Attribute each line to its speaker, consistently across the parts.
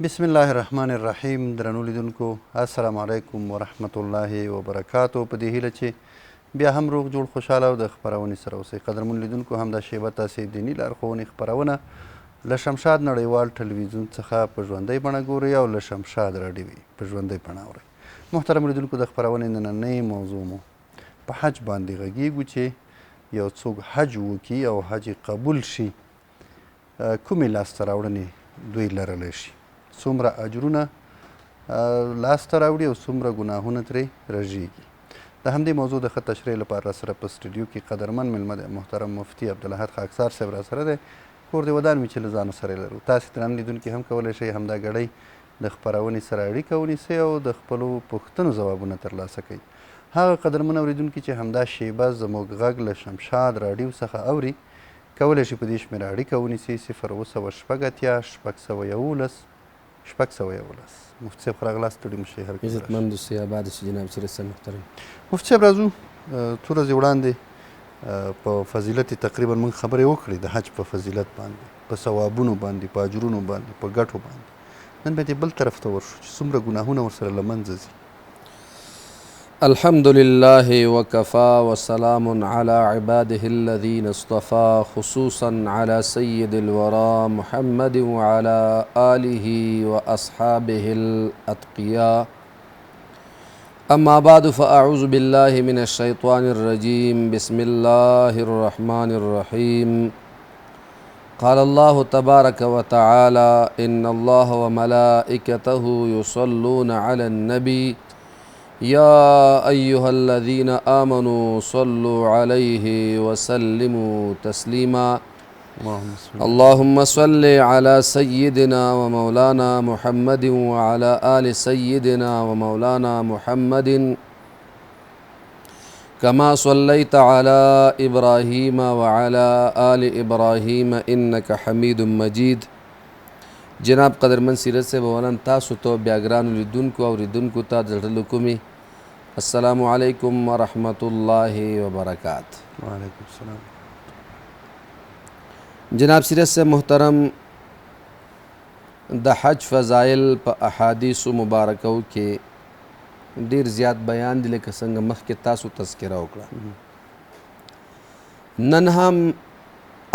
Speaker 1: بسم الله الرحمن الرحیم. درنو لیدونکو السلام علیکم ورحمت الله وبرکاتو. په دې هیله چې بیا هم روغ جوړ خوشحاله او د خپرونې سره اوسئ. قدرمن لیدونکو همدا شیبه تاسې دیني لارښوونې خپرونه له شمشاد نړیوال ټلویزیون څخه په ژوندۍ بڼه ګورئ او له شمشاد راډیوي په ژوندۍ بڼه اورئ. محترم لیدونکو د خپرونې نننۍ موضوع مو په حج باندې غږیږو چې یو څوک حج وکړي او حج قبول شي کومې لاسته راوړنې دوی لرلی شي، څومره اجرونه لاسته راوړي او څومره ګناهونه ترې رژیږي. د همدې موضوع د ښه تشریح لپاره راسره په سټوډیو کې قدرمن میلمه دی محترم مفتي عبدالاحد خاکسار صاحب راسره دی. کور دې ودان وي چې له ځانه سره یې لرو. تاسې درانه لیدونکي هم کولی شئ همدا ګړۍ د خپرونې سره اړیکه ونیسئ او د خپلو پوښتنو ځوابونه ترلاسه کوئ. هغه قدرمن اورېدونکي چې همدا شیبه زموږ غږ له شمشاد راډیو څخه اوري کولی شي په دې شمېره اړیکه ونیسي 0 شپږ 11 مفتي صاحب ښه راغلاست. ستړي مه شئ.
Speaker 2: عزتمند اوسئ، اباد اوسئ جناب سید صاحب محترم.
Speaker 1: مفتي صاحب راځو څو ورځې وړاندې په فضیلت تقریبا موږ خبرې وکړې د حج په فضیلت باندې، په ثوابونو باندې، په اجرونو باندې، په ګټو باندې. نن بیا دې بل طرف ته ورشو چې څومره ګناهونه ورسره له منځه ځي.
Speaker 2: الحمد لله وكفى وسلام على عباده الذين اصطفى خصوصا على سيد الورى محمد وعلى آله وأصحابه الأتقياء. أما بعد فأعوذ بالله من الشيطان الرجيم. بسم الله الرحمن الرحيم. قال الله تبارك وتعالى إن الله وملائكته يصلون على النبي يا أيها الذين آمنوا صلوا عليه وسلموا تسليما. اللهم صل على سيدنا ومولانا محمد وعلى آل سيدنا ومولانا محمد كما صليت على إبراهيم وعلى آل إبراهيم إنك حميد مجيد. جناب قدرمن سیرت سے بولن تاسو تو بیاگران لیدونکو او ریدونکو تا زړه کومي السلام علیکم ورحمت الله وبرکاتہ.
Speaker 1: وعلیکم السلام.
Speaker 2: جناب سیرت سے محترم د حج فضائل په احادیث مبارکو کې ډیر زیات بیان دي لکه څنګه مخکې تاسو تذکره وکړه. نن هم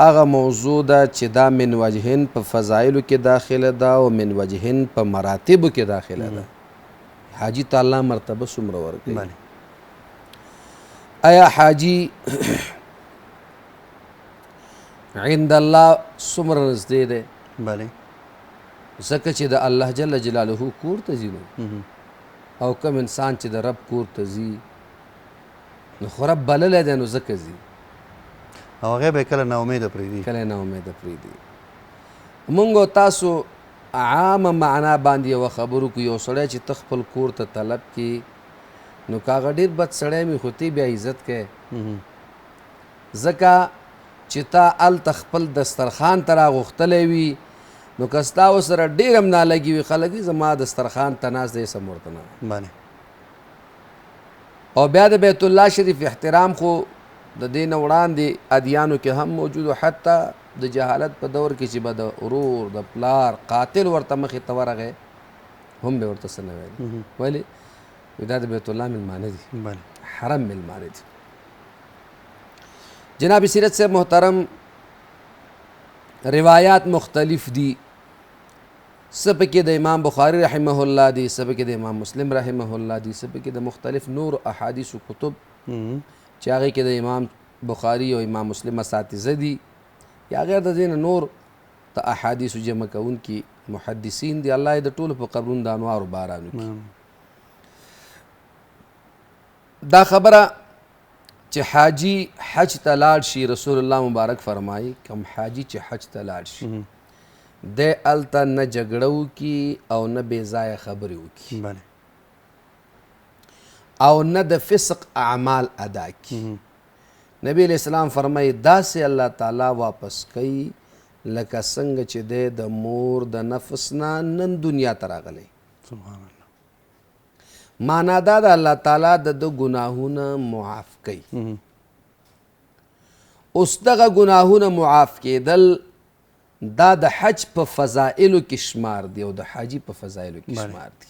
Speaker 2: هغه موضوع ده چې دا من وجهن په فضایلو کې داخله ده او من وجهن په مراتبو کې داخله ده. حاجی ته الله مرتبه څومره ورکوي؟ آیا حاجی عند الله څومره نږدې دی؟ ځکه چې د الله جل جلاله کور ته ځي او کوم انسان چې د رب کور ته ځي نو خو رب بللی دی نو ځکه ځي
Speaker 1: او هغې به یې کله ناامیده پرېږدي.
Speaker 2: کله ناامیده پرېږدي. مونږ او تاسو عامه معنا باندې یوه خبرو کو یو سړی چې ته خپل کور ته طلب کړي نو که هغه ډېر بد سړی وي خو ته بیا عزت کوې ځکه چې تا هلته خپل دسترخوان ته راغوښتلی وي نو که ستا ورسره ډېر هم نالګي وي خلک وي زما دسترخوان ته ناست دی سم ورته نه. او بیا د بیت الله شریف احترام خو د دې نه وړاندې ادیانو کې هم موجود و. حتی د جهالت په دور کې چې به د ورور د پلار قاتل ورته مخې ته ورغی هم به ورته څه نه ویل. ولې؟ دا د بیت الله میلمانه دي، حرم میلمانه دي. جناب سیرت سے محترم روایات مختلف دي. څه پکې د امام بخاری رحمه الله دي، څه پکې د امام مسلم رحمه الله دي، څه پکې د مختلف نور احادیث و کتب چې هغې کې د امام بخاري او امام مسلم اساتذه دي یا غیر د دې نه نور د احادیثو جمع کوونکي محدثین دي. الله یې د ټولو په قبرونو د انوارو باران وکړي. دا خبره چې حاجي حج ته لاړ شي رسول الله مبارک فرمایي کوم حاجي چې حج ته لاړ شي دی هلته نه جګړه وکړي او نه بې ځایه خبرې وکړي او نه د فسق اعمال ادا کړي. نبی علیہ السلام فرمایي داسې الله تعالی واپس کوي لکه څنګه چې دی د مور د نفس نه نن دنیا ته راغلی.
Speaker 1: سبحان الله.
Speaker 2: معنا دا د الله تعالی د ګناهونه معاف کوي. اوس دغه ګناهونه معاف کېدل دا د حج په فضائلو کې شمار دی او د حاجی په فضائلو کې شمار دی.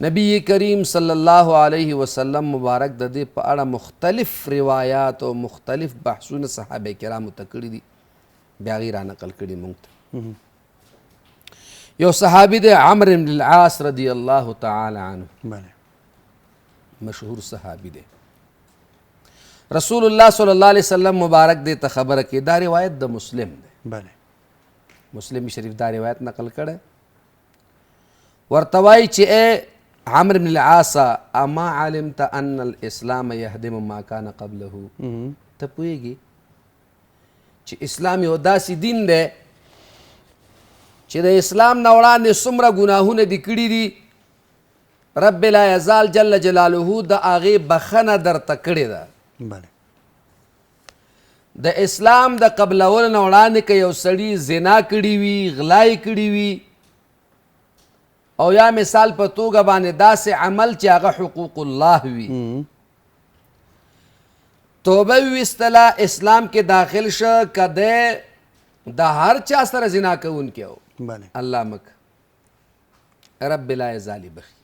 Speaker 2: نبی کریم صلی الله علیه وسلم مبارک د دې په اړه مختلف روایات او مختلف بحثونه صحابه کرامو ته کړي دي، بیا غیر نقل کړي مونږ ته. یو صحابي دی عمرو بن العاص رضی الله تعالی عنه، مشهور صحابي دی. رسول الله صلی الله علیه وسلم مبارک دې ته خبره کې، دا روایت د مسلم دی، مسلم شریف دا روایت نقل کړه. ورته وایي چې اے عمرو بن العاص اما علمت ان الاسلام يهدم ما كان قبله، ته پوهیږي چې اسلام یو داسې دین دی چې د اسلام نه وړاندې څومره ګناهونه دي کړي دي، رب لا یزال جل جلاله د هغې بخښنه درته کړې ده. د اسلام د قبلولو نه وړاندې که یو سړي زنا کړي وي، غلا یې کړي وي، او یا مثال په توګه باندې داسې عمل چې هغه حقوق الله وي، توبه ویستله، اسلام کې داخل شه، که دی د هر چا سره زنا کوونکی و، الله مک رب لا یزال بخي.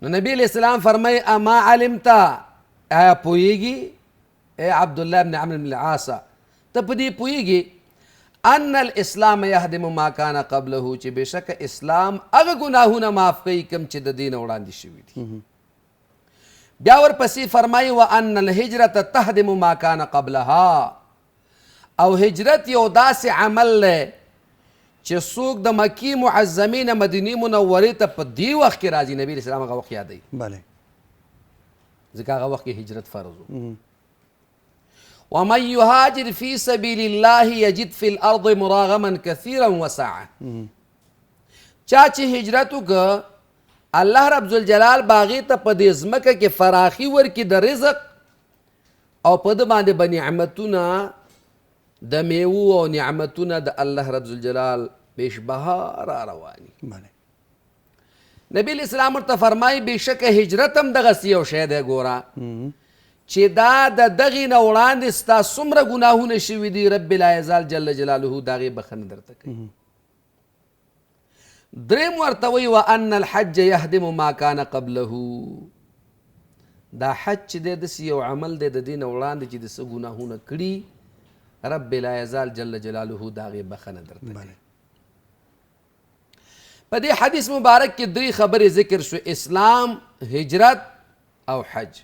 Speaker 2: نو نبی علیہ السلام فرمای اما علمتا، آیا پوهیږي اے عبدالله بن عمرو بن العاص ته په دې پوهیږي ان الاسلام یهدم ما کان قبله، چې بېشکه اسلام هغه ګناهونه معاف کوي کوم چې د دې نه وړاندې شوي دي. بیا ورپسې فرمایي وان الهجرة تهدم ما کان قبلها، او هجرت یو داسې عمل دی چې څوک د مکې معظمې نه مدینې منورې ته په دې وخت کې راځي، نبي علیه السلام هغه وخت یادوي، ځکه هغه وخت کې هجرت فرض و. ومن يهاجر في سبيل الله يجد في الارض مراغما كثيرا وسعه، چا چې هجرت وکړه الله رب ذوالجلال باغې ته په دې ځمکه کې فراخي ورکړي د رزق، او په ده باندې به نعمتونه د میوو او نعمتونه د الله رب ذوالجلال بیشبها را رواني. نبی علیہ السلام ورته فرمایي بېشکه هجرت هم دغسې یو شی دی، ګوره چې دا د دغې نه وړاندې ستا څومره ګناهونه شوي دي، رب لا یزال جل جلاله د هغې بخښنه درته کوي. دریم ورته وایي وان الحج یهدم ما کان قبله، دا حج چې دی داسې یو عمل دی د دې نه وړاندې چې د څه ګناهونه کړي، رب لا یزال جل جلاله د هغې بخښنه درته کوي. په دې حدیث مبارک کې درې خبرې ذکر شو، اسلام، هجرت او حج.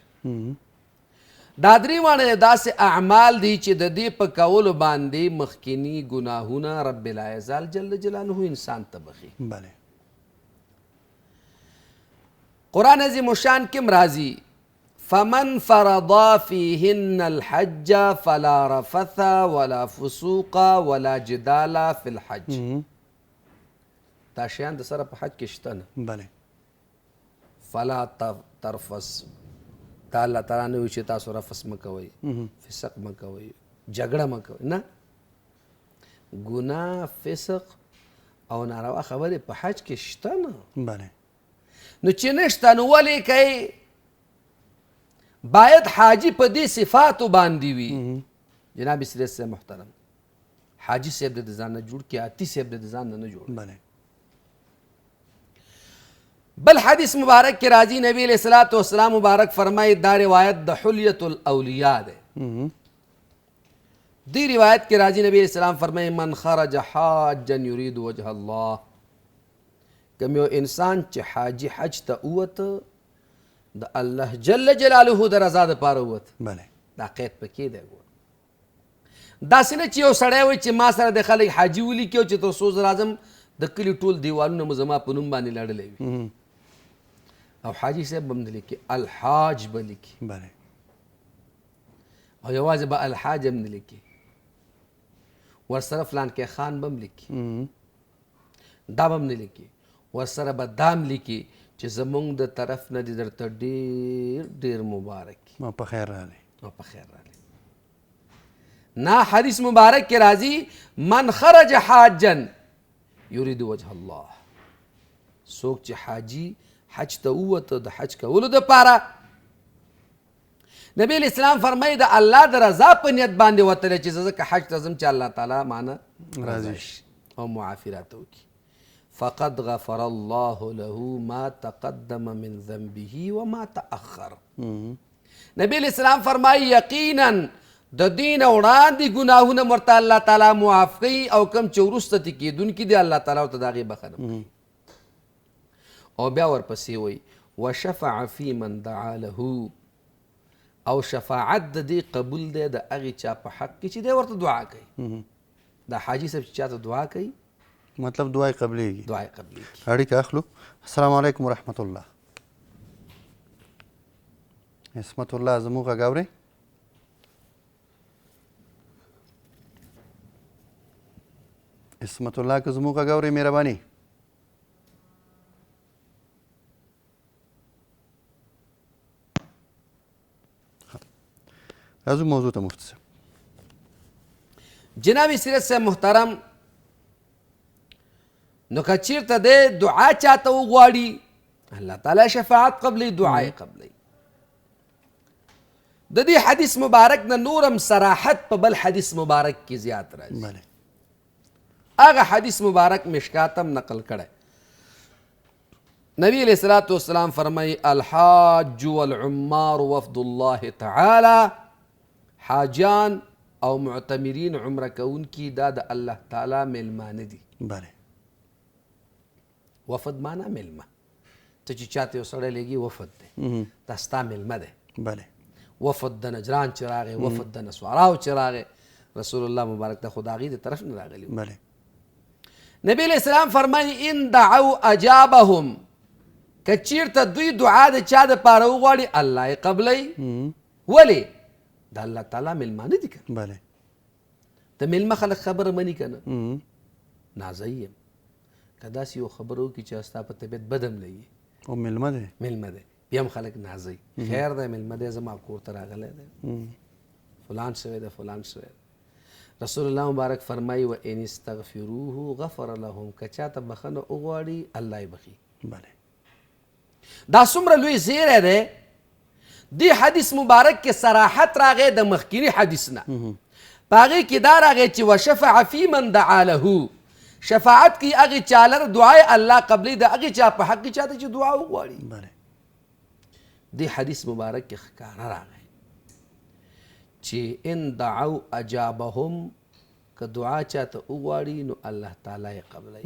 Speaker 2: دا درې واړه داسې اعمال دي چې د دې په کولو باندې مخکینی ګناهونه رب لا یزال جل جلاله انسان ته بخي. قرآن عظیم الشان کې راځي فمن فرض فيهن الحج فلا رفث ولا فسوق ولا جدال في الحج. دا شیان د سره په حج کې شته نه، فلا ترفث، دا الله تعالی نه وایي چې تاسو رفث مه کوئ، فسق مه کوئ، جګړه مه کوئ، نه، ګناه، فسق او ناروا خبرې په حج کې شته نه. نو چې نشته نو ولې کوي؟ باید حاجی په دې صفاتو باندې وي. جناب سید صاحب محترم، حاجی صاحب د ځان نه جوړ کې، آتی صاحب د ځان نه جوړ. بل حدیث مبارک کې راځي نبی علیہ الصلوۃ والسلام مبارک فرمایي، دا روایت د حلیة الاولیاء ده. دی روایت کې راځي نبی علیہ السلام فرمایي من خرج حاجا یرید وجه الله، کوم یو انسان چې حاجی حج ته ووته د الله جل جلاله د رضا دپاره ووته، دا قید پکې دی. داسې نه چې یو سړی وایي چې ما سره د خلک حاجي ولیکي او چې تر څو زه راځم د کلي ټول دیوالونه مو زما په نوم باندې لړلی وي، او حاجي صاحب به هم نه لیکي، الحاج به لیکي، او یوازې به الحاج هم نه لیکي، ورسره فلان کې خان به هم لیکي، دا به هم نه لیکي، ورسره به دام لیکي چې زمونږ د طرف نه دې درته ډېر ډېر مبارک
Speaker 1: او په خیر راغلی،
Speaker 2: او په خیر راغلی. نا حدیث مبارک کې راځي من خرج حاجا یرید وجه الله، څوک چې حاجی حج ته ووته د حج کولو دپاره، نبی علیہ السلام فرمایي د الله د رضا په نیت باندې وتلی چې زه ځکه حج ته ځم چې الله تعالی مانه راضي شي او معافي راته وکړي فقد غفر الله له ما تقدم من ذنبه وما تأخر. نبی علیہ السلام فرمایي یقینا د دین وړاندې ګناهونه ورته الله تعالی معاف کوي او کم چې وروسته تې کېدونکي دي الله تعالی ورته د هغې بخښنه کوي. او بیا ورپسې وایي وشفع فی من دعا له او شفاعت د دې قبول دی د هغې چا په حق کې چې دی ورته دعا کوي. دا حاجي صاحب چې چاته دعا کوي
Speaker 1: مطلب دعا یې قبلېږي.
Speaker 2: دعا یې قبلېږي.
Speaker 1: اړیکه اخلو. السلام علیکم ورحمت الله. عصمت الله زموږ غږ اورئ؟ عصمت الله که زموږ غږ اورئ مهرباني. راځو موضوع ته مفتی صاحب.
Speaker 2: جناب سیرت صاحب محترم نو که چیرته دی دعا چاته وغواړي الله تعالی شفاعت قبلی دعا یې قبلی. د دې حدیث مبارک نه نورم صراحت په بل حدیث مبارک کې زیات راځي. هغه حدیث مبارک مشکاتم نقل کړی. نبی علیہ الصلوۃ والسلام فرمایي الحاج والعمار وفد الله تعالی. حاجان او معتمرین عمره کوونکي دا د الله تعالی میلمانه دي. وفد معنا میلمه. ته چې چاته یو سړی لېږي وفد دی دا ستا میلمه دی. وفد د نجران چې راغی وفد د نسواراو چې راغی رسول الله مبارک د خو د هغې د طرف نه راغلي. نبی علیہ السلام فرمایي ان دعوا اجابهم که چیرته دوی دعا د چا دپاره وغواړي الله یې قبلی. ولې د الله تعالی میلمانه دي که د میلمه خلک خبره مني که نه نازی یم که داسې یو خبره وکړي چې ستا په طبیعت بد هم لګي
Speaker 1: او میلمه دی
Speaker 2: بیا هم خلک نازی خیر دی میلمه دی زما کور ته راغلی دی فلان شوی دی فلان شوی دی. رسول الله مبارک فرمایي و ان استغفروه غفر لهم که چاته بخښنه وغواړي الله یې بخي. دا څومره لوی زیری دی. دی حدیث مبارک کې صراحت راغی د مخکینی حدیث نه. په هغې کې دا راغی چې وشفع فی من دعا له شفاعت کوي هغې چا لره دعای الله قبلی د هغې چا په حق کې چاته چې دعا وغواړي. دی حدیث مبارک کې ښکاره راغی چې ان دعوا اجابهم که دعا چاته وغواړي نو الله تعالی یې قبلی.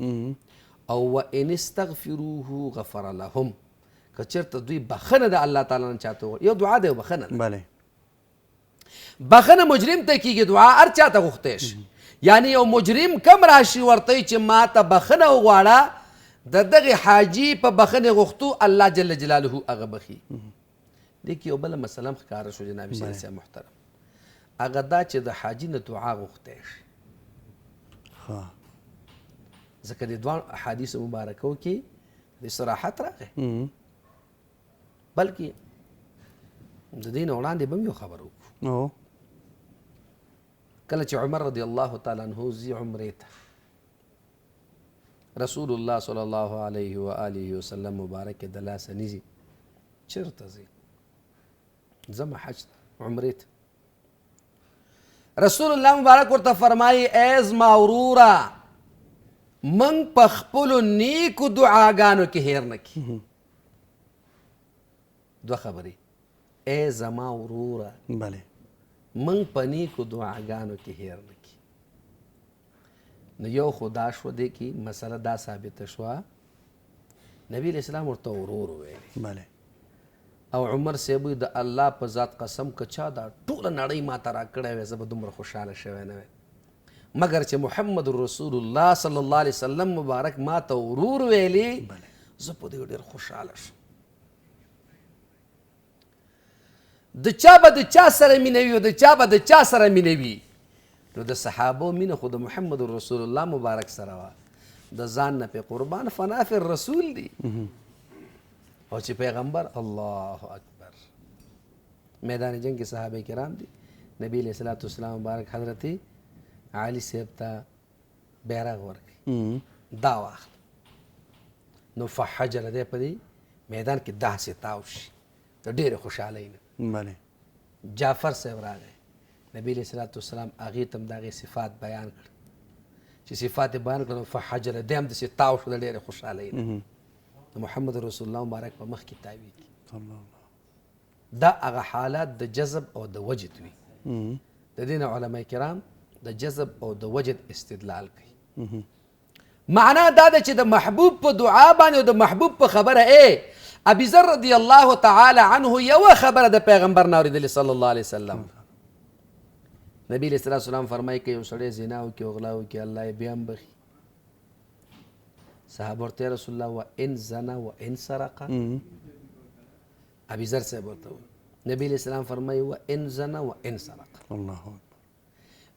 Speaker 2: او و ان استغفروه غفر لهم که چېرته دوی بخښنه د الله تعالی نه چاته وغواړي یو دعا دی او بخښنه ده. بخښنه مجرم ته کېږي دعا هر چا ته غوښتی شي. یعنی یو مجرم کم راشي ورته چې ما ته بخښنه وغواړه د دغې حاجي په بخښنې غوښتو الله جل جلاله هغه بخي. دې کې یو بله مسله هم ښکاره شو جناب صاحب محترم هغه دا چې د حاجي نه دعا غوښتی شي ځکه د دواړو احادیثو مبارکو کې د صراحت راغی. بلکې د دې نه وړاندې به هم یو خبر وکړو. کله چې عمر رضی الله تعالی عنه ځي عمرې ته رسول الله صلی الله علیه و آله وسلم مبارک د لاسه نیسي چېرته ځي ځمه حج عمرې ته. رسول الله مبارک ورته فرمایي ای زما وروره موږ په خپلو نیکو دعاګانو کې هیر نه کړي. دوه خبرې ای زما وروره موږ په نیکو دعاګانو کې هیر نه کړي. نو یو خو دا شوه دې کې مسله دا ثابته شوه نبي علیه السلام ورته ورور وویلې او عمر صاحب د الله په ذات قسم که چا دا ټوله نړۍ ما ته راکړی وی زه به دومره خوشحاله شوی نه وی مګر چې محمد رسول الله صلی الله علیه وسلم مبارک ما ته ورور ویلې زه په دې ډېر خوشحاله شم. د چا به د چا سره مینه وي او د چا به د چا سره مینه وي نو د صحابو مینه خو د محمد رسول الله مبارک سره وه. د ځان نه پې قربان فنا فی الرسول دی او چې پیغمبر الله اکبر میدان جنگ کې صحابه کرام دي نبی علیہ الصلوۃ والسلام مبارک حضرت علی صاحب ته بیرغ ورکړي دا واخله نو فحجر دی په دې میدان کې داسې تاو شي د ډېرې خوشحالۍ نه جعفر صاحب راغی نبی علیه صلات وسلام هغې ته هم د هغې صفات بیان کړ چې صفات یې بیان کړل فحجر دی هم داسې تاو شو د ډېرې خوشحالۍ نه د محمد رسول الله مبارک په مخ کې تاویږي دا هغه حالات د جذب او د وجد وي د دې نه علما کرام د جذب او د وجد استدلال کوي معنا دا ده چې د محبوب په دعا باندې او د محبوب په خبره ابي ذر رضی الله تعالی عنه یوه خبره د پیغمبر نه اورېدلې صلی الله علیه وسلم نبی علیه الصلاة والسلام فرمایي که یو سړی زنا وکړي او غلا وکړي الله یې بیا هم بخي صحابه ورته رسول الله وان زنا وان سرقه ابي ذر صاحب ورته وایي نبی علیه السلام فرمایي وان زنا وان سرقه
Speaker 1: الله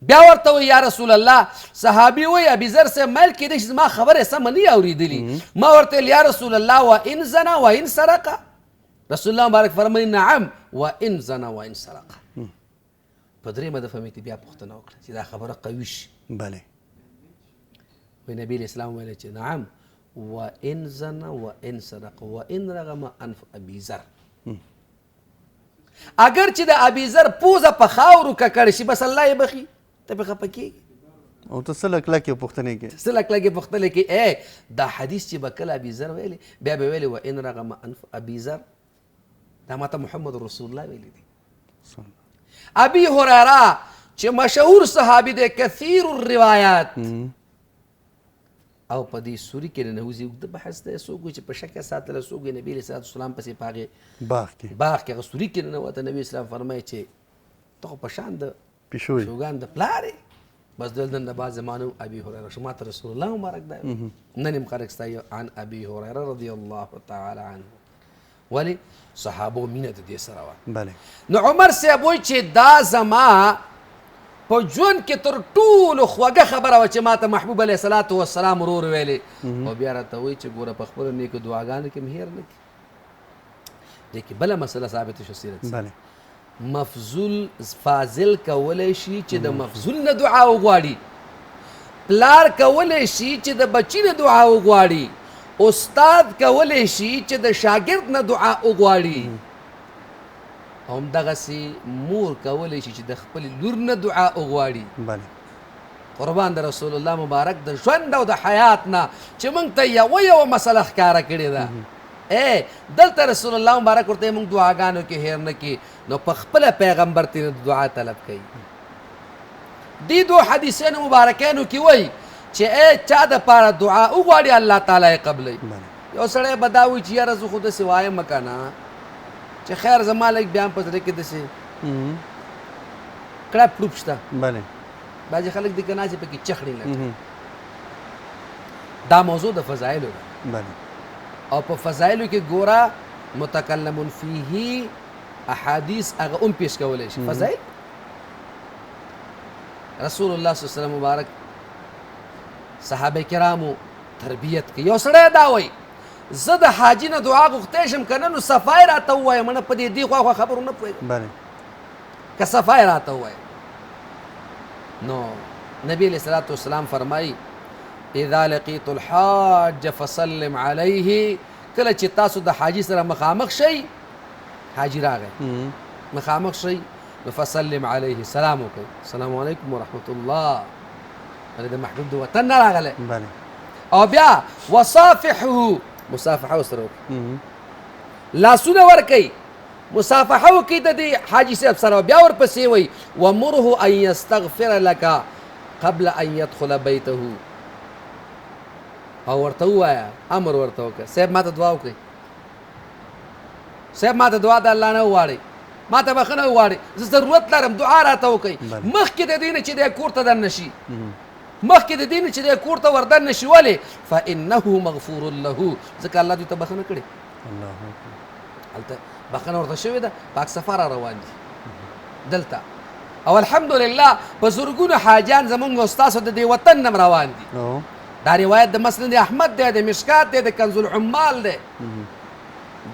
Speaker 2: بیا ورته وایي یا رسول الله صحابي وایي ابي ذر صاحب مایل کېدی چې زما خبره سمه نه اورېدلي ما ورته ویل یا رسول الله وان زنا وان سرقه رسول الله مبارک فرمایي نعم وان زنا وان سرقه په درېیمه دفعه مې بیا پوښتنه وکړه چې دا خبره قوي شي
Speaker 1: بله
Speaker 2: وایي نبي علیه السلام ویل چې نعم وان زنا وان سرقه وان رغم انف ابي ذر اگر چې د ابي ذر پوزه په خاورو ککړ شي بس الله یې بخي ته پې خفه کېږي
Speaker 1: او ته څه لکلکې پوښتنې کې
Speaker 2: څه لکلکې پوښتنې کې دا حدیث چې به کله ابي ذر ویلې بیا به ویلې وان رغم انف ابي ذر دا ماته محمد رسول الله ویلي دي ابي هريره چې مشهور صحابي دی کثیر الروایات او په دې سوري کې ننوځي اوږده بحث دی څوک وایي چې په شکه ساتله څوک وایي نبي علیه صلات وسلام پسې په هغې باغ کې هغه سوري کې ننوته نبي اسلام فرمایي چې ته خو په شان د پیشوګان د پلار یې بس دلته د بعض زمانو ابي هريره شو ماته رسول الله مبارک دی نن هم خلک ستایي عن ابي هريره رضی الله تعالی عنه ولې صحابو مینه د دې سره وه نو عمر صاحب وایي چې دا زما په ژوند کې تر ټولو خوږه خبره وه چې ماته محبوب علیه صلات وسلام ورور ویلې او بیا راته وایي چې ګوره په خپلو نیکو دعاګانو کې م هېر نه کړي دې کې بله مسله ثابته شو سیرت مفضول فاضل کولی شي چې د مفضول نه دعا وغواړي پلار کولی شي چې د بچي نه دعا وغواړي استاد کولی شي چې د شاګرد نه دعا وغواړي همدغسې مور کولی شي چې د خپلې لور نه دعا وغواړي قربان د رسول الله مبارک د ژوند او د حیات نه چې موږ ته یوه مسله ښکاره کړې ده دلته رسول الله مبارک ورته موږ دعاګانو کې هیر نه کړي نو په خپله پیغمبر ترې دعا طلب کوي دې دو حدیثینو مبارکینو کې وایي چې چا دپاره دعا وغواړي الله تعالی یې قبلوي یو سړی به دا وایي چې یاره زه خو داسې وایم که نه چې خیر زما لږ بیا هم په زړه کې داسې کړپ ټوپ شته بعضې خلک دي که ناست پکې چخړې لټوي دا موضوع د فضایلو ده او په فضایلو کې ګوره متکلم فیه احادیث هغه هم پیش کولی شي فضایل رسول الله صلی الله علیه وسلم مبارک صحابه کرامو تربیت کوي یو سړی دا وایي زه د حاجي نه دعا غوښتی شم که نه نو صفای راته ووایه مړه په دې خوا خبرو نه پوهېږم که صفای راته ووایه نو نبی علیه الصلاة والسلام فرمایي اذا لقیت الحاج فسلم علیه کله چې تاسو د حاجي سره مخامخ شئ حاجي راغی مخامخ شئ نو فسلم علیه سلام وکړئ السلام علیکم ورحمة الله د محبوب د وطن نه راغلی او بیا وصافحه مصافحه ورسره وکړي لاسونه ورکوي مصافحه وکړي د دې حاجي صاحب سره بیا ورپسې وایي ومره ان یستغفر لك قبل ان يدخل بیته او ورته ووایه امر ورته وکړه صاحب ما ته دعا وکړئ صاحب ما ته دعا د الله نه وغواړئ ما ته بخښنه وغواړئ زه ضرورت لرم دعا راته وکړئ مخکې د دې نه چې دی کور ته دننه شي مخکې د دې نه چې دی کور ته وردننه شي ولې فانه مغفور له ځکه الله دوی ته بخښنه کړې هلته بخښنه ورته شوې ده پاک صفا را روان دي دلته او الحمدلله په زرګونو حاجیان زمونږ استاسو د دې وطن نه روان دي دا روایت د مسند احمد دی د مشکات دی د کنز العمال دی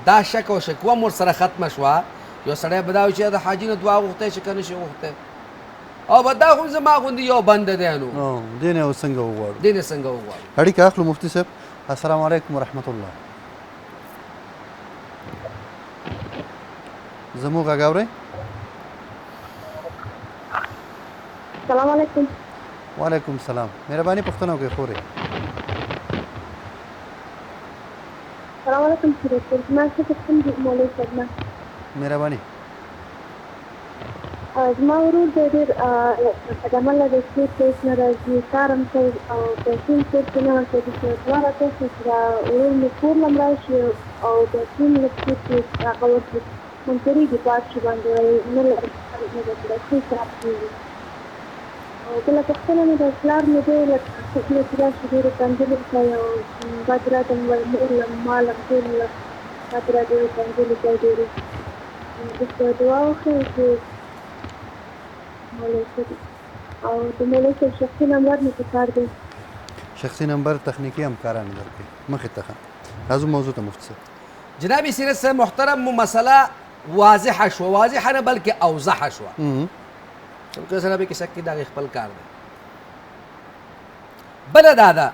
Speaker 2: دا شک او شکوه مور سره ختمه شوه یو سړی به دا وایي چې د حاجي نه دعا غوښتی چې که نه شي غوښتی او به دا خو زما غوندې یو بنده دی نو
Speaker 1: دې نه څنګه وغواړو
Speaker 2: دې نه څنګه وغواړو
Speaker 1: اړیکه اخلو مفتي صاحب السلام علیکم ورحمت الله زموږ غږ اورئ
Speaker 3: السلام علیکم.
Speaker 1: وعلیکم السلام. مهرباني پوښتنه وکړئ خورې.
Speaker 3: السلام علیکم ډاکټر. زما څه پوښتنه دي مولوي صاحب نه.
Speaker 1: مهرباني.
Speaker 3: زما ورور دی ډېر خدمه لري چې هېڅ نه راځي، کار هم کوي او پیسې هم کور کې نه ورکوي. چې دواړه تاسو چې دا ورور مې کور له مړه شي او پیسې هم لږ کور کې هغه ورکړي منکرېږي په هر شي باندې وایي نه لري نه ده کړی څه حساب کېږي. او بله پوښتنه مې د پلار مې دی لکه څوک چې راشي ډېرې کنځلې کوي او بد راته مور له مال هم ټول له بد را ډېرې کنځلې کوي ډېرې. درته دعا وکړئ چې مولوي صاحب او د مولوي صاحب شخصي نمبر مې پکار دی.
Speaker 1: شخصي نمبر تخنیکي همکاران درکړي. مخې ته ښه. راځو موضوع ته مفتي صاحب.
Speaker 2: جناب سیرت صاحب محترم مسله واضحه شوه، واضحه نه بلکې اوضحه شوه. څوک سره به کې شک کې دا خپل کار دی. بله دا ده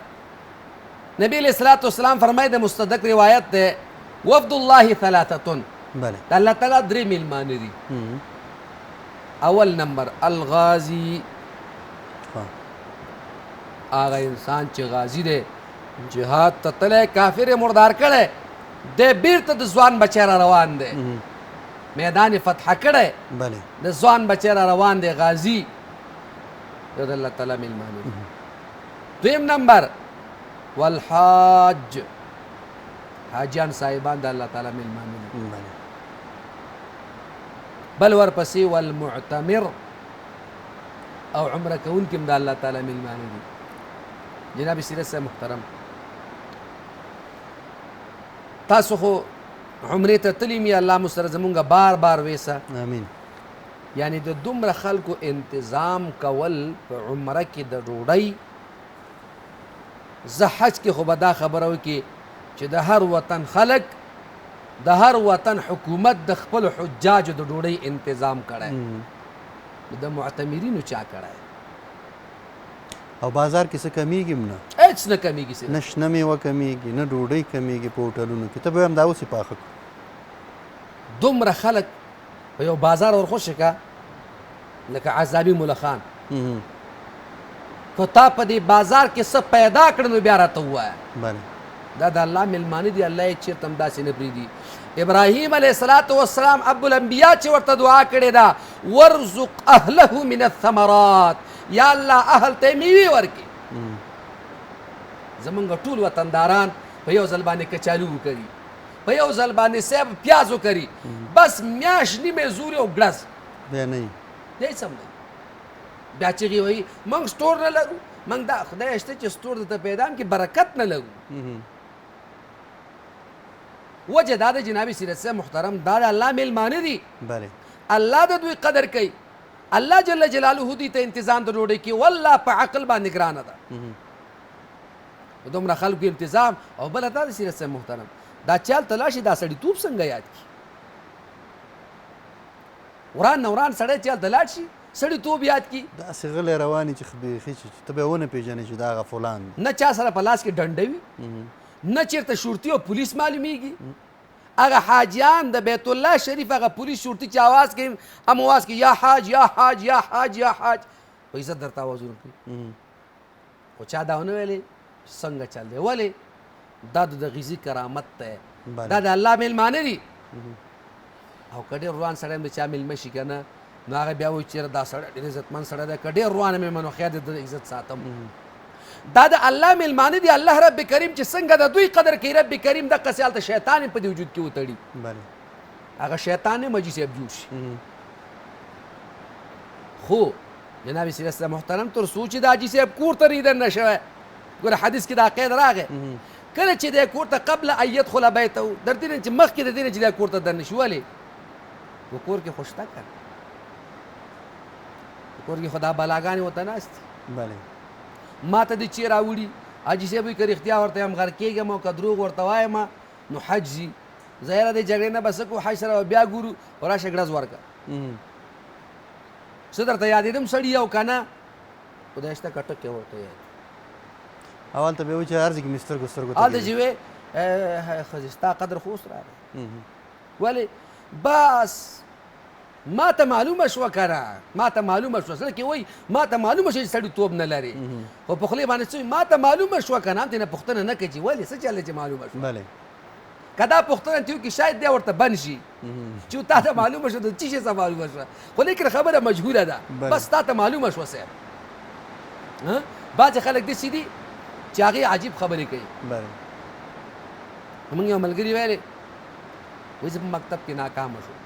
Speaker 2: نبی علیه الصلاة والسلام فرمایي د مستدرک روایت دی وفد الله ثلاثة.
Speaker 1: بله.
Speaker 2: د الله تعالی درې میلمانه دي. اول نمبر الغازی، هغه انسان چې غازی دی جهاد ته تللی کافر یې مردار کړی دی بیرته د ځوان بچی را روان دی میدان فتح کړی د ځوان بچی را روان دی غازی یو د الله تعالی میلمانه دی. دویم نمبر والحاج، حاجیان صاحبان د الله تعالی میلمانه دي. بل ورپسې والمعتمر او عمره کوونکي هم د الله تعالی میلمانه دي. جناب سیرت صاحب محترم تاسو خو عمرې ته تللي مې الله مو سره زمونږ بار بار ویسه.
Speaker 1: امین.
Speaker 2: یعنی د دومره خلکو انتظام کول په عمره کې د ډوډۍ، زه حج کې خو به دا خبره وکړي چې د هر وطن خلک د هر وطن حکومت د خپل حجاجو د ډوډۍ انتظام کړی، د معتمرینو چا کړی
Speaker 1: او بازار کې څه کمیږي هم نه،
Speaker 2: هېڅ نه کمیږي.
Speaker 1: نه شنه میوه کمیږي نه ډوډۍ کمیږي په هوټلونو کې. ته به هم دا اوسې پاخه کړو.
Speaker 2: دومره خلک په یو بازار ورخوشې که لکه عذابي ملخان که تا په دې بازار کې څه پیدا کړه نو بیا راته ووایه. دا د الله میلمانه دي، الله یې چېرته هم داسې نه پرېږدي. ابراهیم علیه الصلاة والسلام ابوالانبیا چې ورته دعا کړې ده ورزق اهله من الثمرات، یا الله اهل ته میوې ورکړي. زمونږ ټول وطنداران په یو ځل باندې کچالو وکړي، په یو ځل باندې سیب پیاز وکړي، بس میاشت نیمې زورې او ګړز
Speaker 1: بیا نه وي
Speaker 2: هېڅ هم نه. بیا چغې وایي موږ سټور نه لرو، موږ دا خدای شته چې سټور درته پیدا هم کې برکت نه لرو. وجه دا د جناب سیرت صاحب محترم دا د الله میلمانه دي، الله د دوی قدر کوي، الله جل جلاله دوی ته انتظام د ډوډۍ کوي. والله په عقل باندې ګرانه ده دومره خلکو انتظام. او بله دا د سیرت صاحب محترم دا چال تلاشي دا سړیتوب څنګه یاد کړي؟ وران نه وران سړی چال ته لاړ شي سړیتوب یاد کړي.
Speaker 1: داسې غلی روانې چې بیخي ته به یې ونه پېژنې چې دا هغه فلان دی.
Speaker 2: نه چا سره په لاس کې ډنډه وي، نه چېرته شورتي او پولیس معلومیږي. هغه حاجیان د بیت الله شریف هغه پولیس شورتي چې آواز کوي هم آواز کوي یا حاج یا حاج یا حاج یا حاج، په عزت درته آوازونه کوي. خو چا دا ونه ویلې څنګه چل دی؟ ولې دا د غیزي کرامت دی، دا د الله میلمانه دي. او که ډېر روان سړی هم د چا میلمه شي که نه نو هغه بیا وایي چېرې دا سړی ډېر عزتمند سړی دی، که ډېر روانه مېلمه نو خیر د عزت ساتم. دا د الله میلمانه دي. الله رب کریم چې څنګه د دوی قدر کوي رب کریم دقسې هلته شیطان یې په دې وجود کې وتړي، هغه شیطان یې حاجي صاحب جوړ شي. خو جناب سیرت صاحب محترم تر څو چې د حاجي صاحب کور ته ریدن نه شوی، ګوره حدیث کې دا قید راغی کله چې دی کور ته قبل ان یدخل بیته، در دې نه چې مخکې د دې نه چې دی کور ته دننه شي. ولې په کور کې خو شته که په کور کې خو دا بلاګانې ورته ناست دي. ما ته دې چې راوړي حاجي صاحب وایي که رښتیا ورته یم غر کېږم او که دروغ ورته وایم نو حج ځي. زه یاره دې جګړې نه به څه کوو، حج سره به بیا ګورو او راشه ګړز ورکړه. څه درته یادېدم سړي او که نه خدای شته که ټکې ورته یاد
Speaker 1: اول ته به وایي چې هر ځای کې مې سترګو سترګو ته
Speaker 2: هلته چې وې ښځې ستا قدر خو اوس راغی. ولې بس ما ته معلومه شوه که ما ته معلومه شوه زړه کې وایي ما ته معلومه شوه چې سړي توب نه لري خو په خولې باندې څه ما ته معلومه شوه که نه هم ترې نه پوښتنه نه کوي چې ولې څه چل دی چې معلومه شوه
Speaker 1: بله
Speaker 2: که دا پوښتنه ترې وکړي شاید دی ورته بند شي چې تا ته معلومه شوه د څه شي څه معلومه شوه خو لیکن خبره مجهوله ده بس تا ته معلومه شوه صاحب بعضې خلک داسې دي چې هغې عجیب خبرې کوي
Speaker 1: بله
Speaker 2: موږ یو ملګري ویلې وایي زه په مکتب کې ناکامه شوم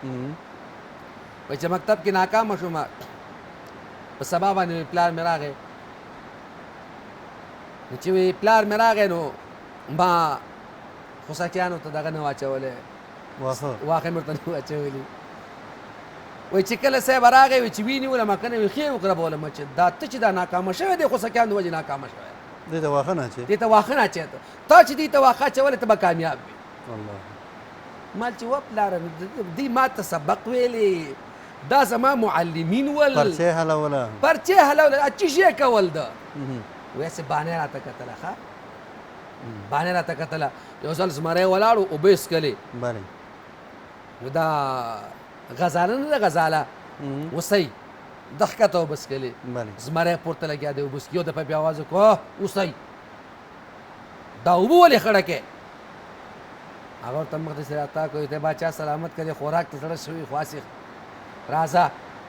Speaker 2: وایي چې مکتب کې ناکامه شوم په سبا باندې پلار مې راغی نو چې وی پلار مې راغی نو ما خوسکیانو ته دغه نه واچولی واښه مې ورته نه واچولي وایي چې کله صاحب راغی وایي چې وینیولم که نه وي ښې وکړبولم چې دا ته چې دا ناکامه شوی دی خوسکیان د وجې ناکامه شوی
Speaker 1: دې ته واښه نه اچوې
Speaker 2: دې ته واښه نه اچوې تا چې دې ته واښه اچولی ته به کامیاب وي
Speaker 1: الله
Speaker 2: مال چې وپلاره دوی ما ته سبق ویلې دا زما معلمین ول
Speaker 1: پرچې حلوله
Speaker 2: پرچې حلوله چې شی کول ده ویسې بانې راته کتله ښه بانې راته کتله یو ځل زمری ولاړو اوبه یې څښلې
Speaker 1: بله
Speaker 2: نو دا غزاله نه ده غزاله اوسئ د ښکته اوبه څښلې
Speaker 1: بله
Speaker 2: زمری پورته لګیا دی اوبه څښي یو دفعه بیا اواز وکړو اوسئ دا اوبه ولې خړه کې هغه ورته مخ داسې راتا کړو ته باچا سلامت کړې خوراک ته زړه شوي خو راځه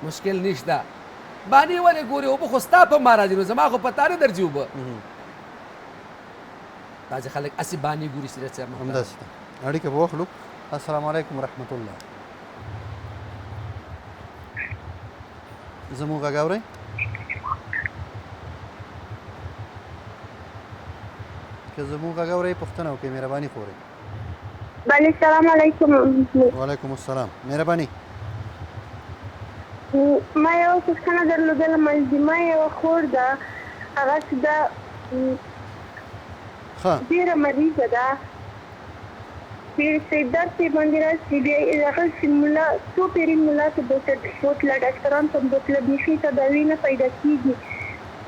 Speaker 2: مشکل نشته بانې ولې ګورې اوبه خو ستا په ما راځي نو زما خو په تا نه درځي اوبه بعضې خلک هسې بانې ګوري سیرت صاحب
Speaker 1: همداسې ده اړیکه به واخلو السلام علیکم ورحمت الله زموږ غږ اورئ که زموږ غږ اورئ پوښتنه وکړئ مهرباني خورئ
Speaker 3: بله السلام علیکم
Speaker 1: وعلیکم السلام مهرباني
Speaker 3: ما یو پوښتنه درلودله ملزمه یوه خور ده هغه چې ده ډېره مریضه ده ډېر درد یې باندې راسي بیا هغه چې ملا څو پیرې ملا ته بوتله ډاکټران ته بوتله بیخي تداوي نه پیدا کېږي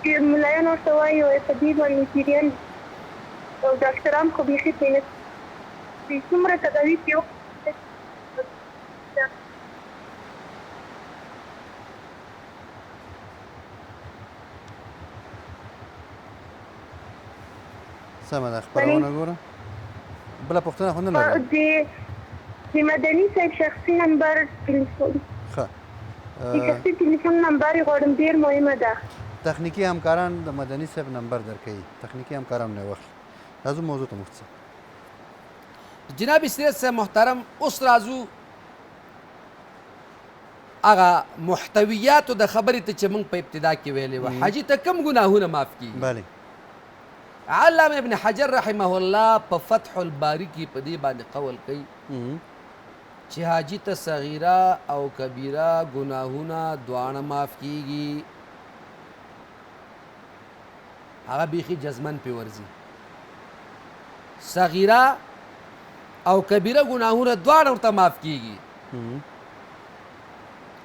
Speaker 3: چې ملایان ورته وایي په دې باندې پیریان او ډاکټران خو بیخي پرې نه څومره تداوي پرې
Speaker 1: سمه ده خپرونه ګوره بله پوښتنه خو نه لرم
Speaker 3: د مدني صاحب شخصي نمبر ټلیفون
Speaker 1: ښه
Speaker 3: د شخصي ټلیفون نمبر یې غواړم ډېر مهمه ده
Speaker 1: تخنیکي همکاران د مدني صاحب نمبر درکوي تخنیکي همکاران نه واخلي راځو موضوع ته مختصر
Speaker 2: جناب سیرت صاحب محترم اوس راځو هغه محتویاتو د خبرې ته چې موږ په ابتدا کې ویلې وه حاجي ته کم ګناهونه معاف کېږي
Speaker 1: بله
Speaker 2: علامه ابن حجر رحمه الله په فتح الباری کې په دې باندې قول کوي چې حاجي ته صغیره او کبیره ګناهونه دواړه معاف کېږي هغه بیخي جزمن پې ورځي صغیره او کبیره ګناهونه دواړه ورته معاف کېږي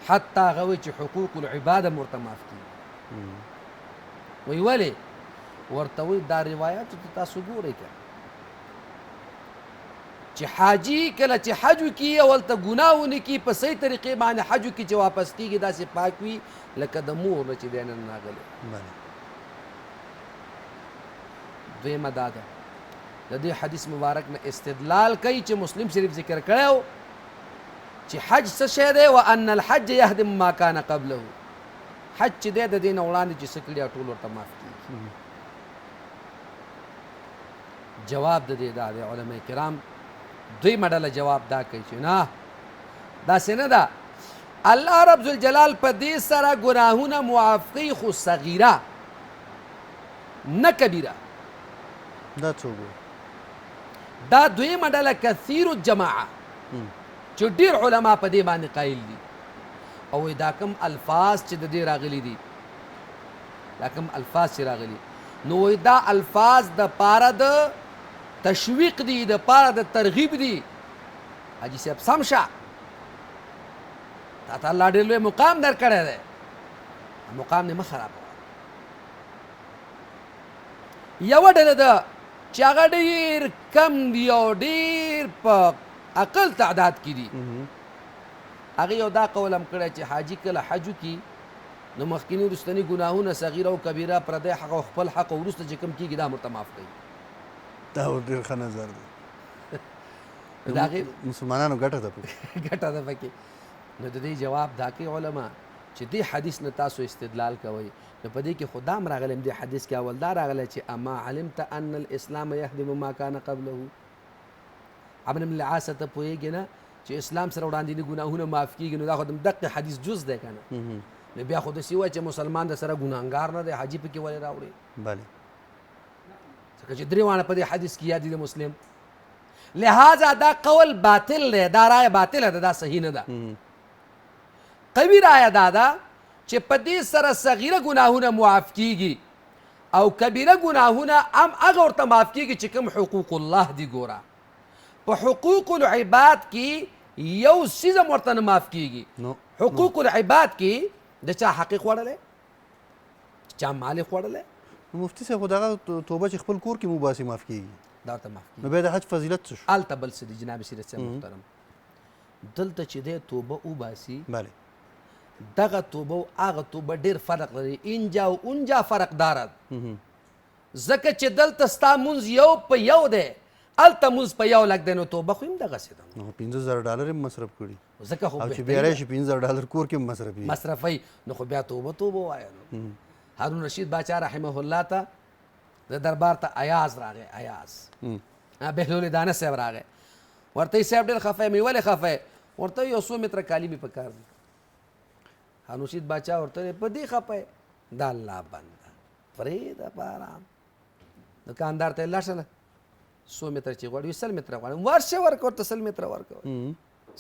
Speaker 2: حتی هغه وایي چې حقوق العباد هم ورته معاف کېږي وایي ولې ورته وایي دا روایاتو ته تاسو ګورئ که چې حاجي کله چې حج وکړي او هلته ګناه ونه کړي په صحیح طریقې باندې حج وکړي چې واپس کېږي داسې پاک وي لکه د مور نه چې دی نن راغلی دویمه دا ده د دې حدیث مبارک نه استدلال کوي چې مسلم شریف ذکر کړی و چې حج څه شی دی وان الحج یهدم ما کان قبله حج چې دی د دې نه وړاندې چې څه کړي ټول ورته معاف کېږي جواب د دې دا دی علما کرام دویمه ډله جواب دا کوي چې نه داسې نه ده الله رب ذوالجلال په دې سره ګناهونه معاف کوي خو صغیره نه کبیره
Speaker 1: دا څوک
Speaker 2: دا دویمه ډله کثیر الجماعه چې ډېر علما په دې باندې قایل دي او دا کوم الفاظ چې د دې راغلي دي دا کوم الفاظ چې راغلي نو دا الفاظ د پاره د تشویق دي د پاره د ترغیب دي حاجي صاحب سم شه تا ته الله ډېر لوی مقام درکړی دی مقام دې مه خرابوه یوه ډله ده چې هغه ډېر کم دي او ډېر په اقل تعداد کې دي هغې یو دا قول هم کړی چې حاجي کله حج وکړي نو مخکیني وروستني ګناهونه صغیره او کبیره پردی حق او خپل حق وروسته چې کوم کېږي دا ورته معاف کوي.
Speaker 1: دا ډېر ښه نظر دی.
Speaker 2: د هغې
Speaker 1: مسلمانانو ګټه ده پکې.
Speaker 2: ګټه ده پکې. نو د دې جواب دا کوي علما چې دې حدیث نه تاسو استدلال کوئ نو په دې کې خو دا هم راغلی دې حدیث کې اول دا راغلی چې اما علمت ان الاسلام یهدم ما کان قبله. عمرو بن العاص ته پوهېږې نه چې اسلام سره وړاندېني ګناهونه معاف کېږي نو دا خو د دقې حدیث جز دی که نه. نو بیا خو داسې وایي چې مسلمان د سره ګناهګار نه دی حاجي پکې ولې راوړي.
Speaker 1: بله
Speaker 2: ځکه چې درې واړه په دې حدیث کې یاد دي د مسلم. لہذا دا قول باطل دی، دا رایه باطله ده، دا صحیح نه ده. قوي رایه دا ده چې په دې سره صغیره ګناهونه معاف کېږي او کبیره ګناهونه هم هغه ورته معاف کېږي چې کوم حقوق الله دي. ګوره په حقوق العباد کې یو څیز هم ورته نه معاف کېږي. حقوق العباد کې د چا حق خوړلی، چا مال خوړلی.
Speaker 1: مفتي صاحب خو دغه توبه چې خپل کور کې مباسي معاف کېږي
Speaker 2: دا ورته معاف کېږي.
Speaker 1: نو بیا د حج فضیلت څه شو؟
Speaker 2: هلته بل څه دي جناب سیرت صاحب محترم. دلته چې دی توبه وباسي
Speaker 1: بله
Speaker 2: دغه توبه او هغه توبه ډېر فرق لري. اینجا او اونجا فرق داره. ځکه چې دلته ستا مونځ یو په یو دی، هلته مونځ په یو لک دی، نو توبه خو هم دغسې ده.
Speaker 1: $15,000 هم مصرف کړي
Speaker 2: ځکه خو
Speaker 1: او چې بیا راشي $15,000 کور کې هم
Speaker 2: مصرفوي نو خو بیا توبه ووایه. نو هارون رشید باچا رحمه الله ته د دربار ته ایاز راغی. ایاز بهلول دانه صاحب راغی، ورته یې صاحب ډېر خفه یم. ولې خفه یې؟ ورته یو څو متره کالي مې په کار دي. هارون رشید باچا ورته په دې خفه یې؟ دا الله بنده پرېږده په ارام. دوکاندار ته یې لاړ شه 100 متره چې غواړي 100 متره غواړي ورشه ورکړه ورته 100 متره ورکړه.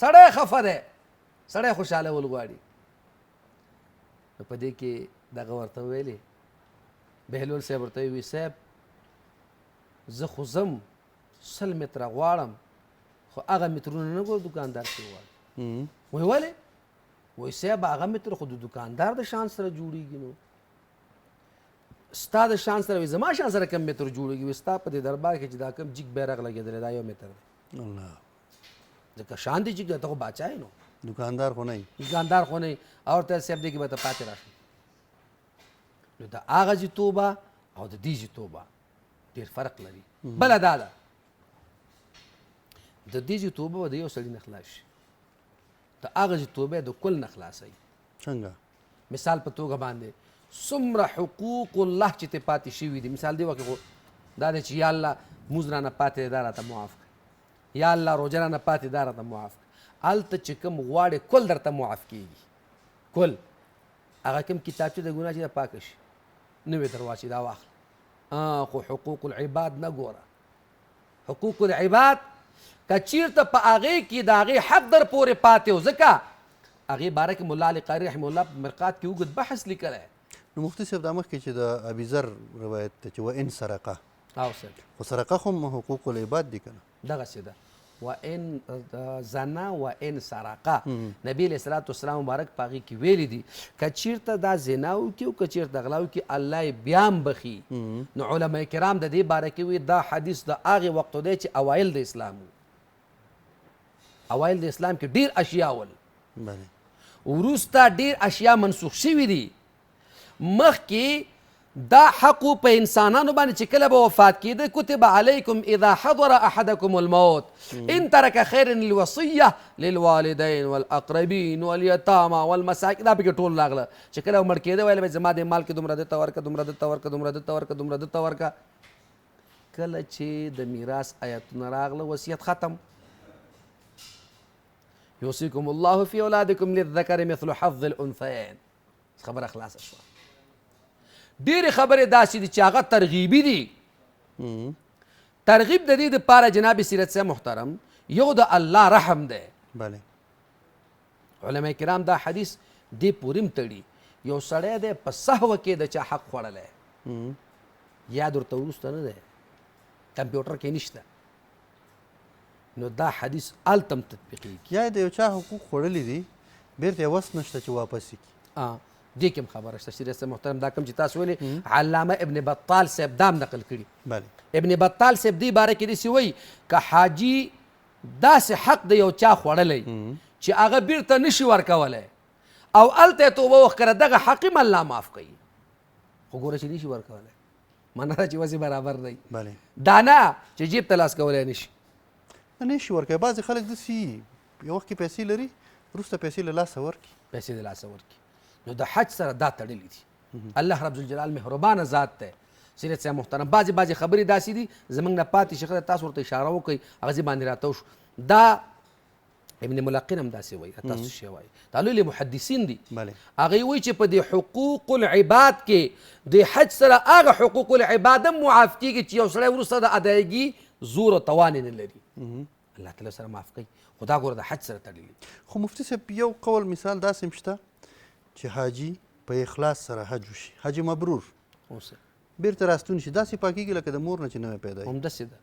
Speaker 2: سړی خفه دی، سړی خوشحاله ول غواړي. نو په دې کې دغه ورته ویلې بهلول صاحب ورته وی صاحب زه خو ځم 100 متره غواړم خو هغه مترونه نه ګور دوکاندار کې غواړي. وایي ولې؟ وایي صاحب هغه متر خو د دوکاندار د شان سره جوړېږي. نو ستا د شان سره وي زما شان سره کم متر جوړېږي. وي ستا په دې دربار کې چې دا کم جګ بیرغ لګېدلی دا 1 متر دی.
Speaker 1: الله
Speaker 2: ځکه شان دې جګ دی، ته خو باچا یې. نو
Speaker 1: دکاندار خو نه یي.
Speaker 2: دکاندار خو نه یي. او ورته صاحب دې کې به ته پاتې راشي. نو د هغه جي توبه او د دې جي توبه ډېر فرق لري. بله دا ده د دې جي توبه به د یو سړي نه خلاص شي، د هغه جي توبه د کل نه خلاصوي.
Speaker 1: څنګه؟
Speaker 2: مثال په توګه باندې څومره حقوق الله چې ته پاتې شوي دي. مثال دی وکړې خو دا دی چې یا الله مونځ رانه پاتې دی دا راته معاف کړه، یا الله روژه رانه پاتې دا راته معاف کړه. هلته چې کوم غواړې کل درته معاف کېږي. کل هغه کوم کتابچې د ګناه چې دا پاکه شي نوې در واچي دا واخله. خو حقوق العباد نه ګوره. حقوق العباد که چېرته په هغې کې د هغې حق در پورې پاتې و. ځکه هغې باره کې ملا علي قاري رحمه الله په مرقات کې اوږد بحث لیکلی.
Speaker 1: نو مفتي صاحب دا مخکې چې د ابيذر روایت ته چې وان سرقه
Speaker 2: او صاحب
Speaker 1: خو سرقه خو هم حقوق العباد دي که نه؟
Speaker 2: دغسې ده. وان زنا وان سرقه نبی علیه الصلاة والسلام مبارک په هغې کې ویلي دي که چېرته دا زنا وکړي او که چېرته غلا وکړي الله یې بیا هم بخي. نو علما کرام د دې باره کې وي دا حدیث د هغې وختو دی چې اوایل د اسلام و. اوایل د اسلام کې ډېر اشیا ول، وروسته ډېر اشیا منسوخ شوي دي. مخکې دا حق په انسانانو باندې چې کله به وفات کېده کتب علیکم اذا حضر احدکم الموت ان ترک خیرا الوصیه للوالدین والاقربین والیتامى والمساکین. دا پکې ټول راغله چې کله مړ کېده ویل به زما د مال کې دومره دته ورکه دومره دته ورکه دومره دته ورکه دومره دته ورکه. کله چې د میراث آیتونه راغله وصیت ختم. یوصیکم الله فی اولادکم للذکر مثل حظ الانثیین. خبره خلاصه شوه. ډېرې خبرې داسې دي چې هغه ترغیبي دي. ترغیب د دې دپاره جناب سیرت صاحب محترم یو د الله رحم دی.
Speaker 1: بله
Speaker 2: علما کرام دا حدیث دې پورې هم تړي. یو سړی دی په سهوه کې د چا حق خوړلی، یاد ورته وروسته نه دی، کمپیوټر کې نشته، نو دا حدیث هلته هم تطبیقېږي.
Speaker 1: یا د یو چا حقوق خوړلي دي بیرته یې وس نشته چې واپس یې کړي.
Speaker 2: دې کې هم خبره شته. سیرت صاحب محترم دا کوم چې تاسو ویلې علامه ابن بطال صاحب دا هم نقل کړي.
Speaker 1: بله
Speaker 2: ابن بطال صاحب دې باره کې داسې وایي که حاجي داسې حق د یو چا خوړلی چې هغه بیرته نشي ورکولی او هلته یې توبه وښکره دغه حق هم الله معاف کوي خو ګوره چې نشي ورکولی معنا ده چې وسې برابر دی دا نه چې جیب ته لاس کولی نشي
Speaker 1: نشي ورکوي بعضې خلک داسې یو وخت کې پیسې لري وروسته پیسې له لاسه ورکړي
Speaker 2: پیسې د لاسه ورکړي نو د حج سره دا تړلي دي الله رب الجلال مهربانه ذات دی سیرت صاحب محترم بعضې خبرې داسې دي زموږ نه پاتې شي ښه تاسو ورته اشاره وکړئ هغه ځای باندې راتاو شو دا ابن ملقن هم داسې وایي تاسو شی وایي دا لوی محدثین دي هغوی وایي چې په دې حقوق العباد کې د حج سره هغه حقوق العباد هم معاف کېږي چې یو سړی وروسته د ادایګي زور او توان یې نه لري الله تعالی سره معاف کوي خو دا ګوره د حج سره تړلي
Speaker 1: خو مفتي صاحب یو قول مثال داسې هم شته چې حاجي په اخلاص سره حج وشي حج مبرور بیرته راستون شي داسې پاکېږي لکه د مور نه چې نوی پیدا وي
Speaker 2: همداسې ده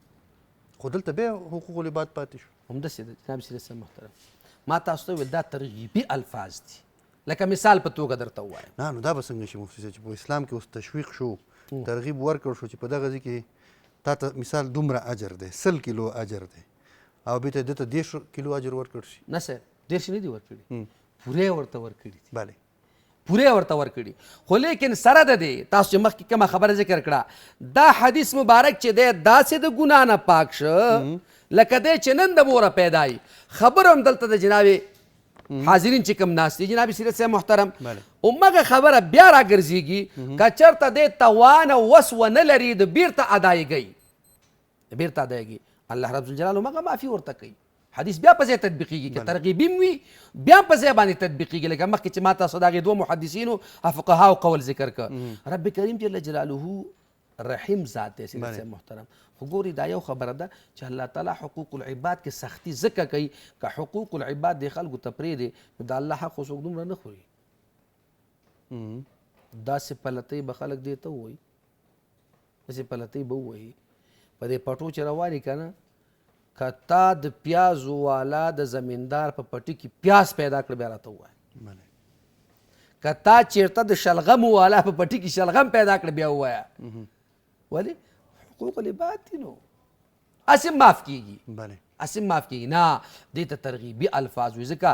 Speaker 1: خو دلته بیا حقوق العباد پاتې شو
Speaker 2: همداسې ده جناب سید صاحب محترم ما تاسو ته وویل دا ترغیبي الفاظ دي لکه مثال په توګه درته ووایم
Speaker 1: نه نو دا به څنګه شي مفتي صاحب چې په اسلام کې اوس تشویق شو ترغیب ورکړ شو چې په دغه ځای کې تا ته مثال دومره اجر دی 100 کیلو اجر دی او بېرته دې ته 10 کیلو اجر ورکړ شي
Speaker 2: نه صاحب 10 نه دي ورکړي پوره ورته ورکړي دي
Speaker 1: بله
Speaker 2: پوره ورته ورکړي خو لیکن سره د دې تاسو چې مخکې کومه خبره ذکر کړه دا حدیث مبارک چې دی داسې د ګناه نه پاک شه لکه دی چې نن د موره پیدا یي خبره هم دلته د جناب حاضرین چې کوم ناست دي جناب سیرت صاحب محترم همغه خبره بیا راګرځېږي که چېرته دی توان او وس ونه لري د بیرته ادایګۍ الله رب الجلال همغه معافي ورته کوي حدیث بیا په ځای تطبیقېږي که ترغیبي هم وي بیا په ځای باندې تطبیقېږي لکه مخکې چې ما تاسو د هغې دوه محدثینو فقهاو قول ذکر کړه رب کریم جل جلاله رحیم ذات دی سیدي صاحب محترم خو ګوري دا یو خبره ده چې الله تعالی حقوق العباد کې سختی ځکه کوي که حقوق العباد د خلکو ته پرېږدي نو د الله حق خو څوک دومره نه خوري داسې پلتۍ به خلک دې ته ووایي داسې پلتۍ به ووایي په دې پټو چې روانې که نه که تا د پیازو والا د زمیندار په پټي کې پیاز پیدا کړ بیا راته ووایه که تا چېرته د شلغمو والا په پټي کې شلغم پیدا کړ بیا ووایه ولې حقوق العباد دي نو هسې معاف کېږي هسې معاف کېږي نه دې ته ترغیبي الفاظ وي ځکه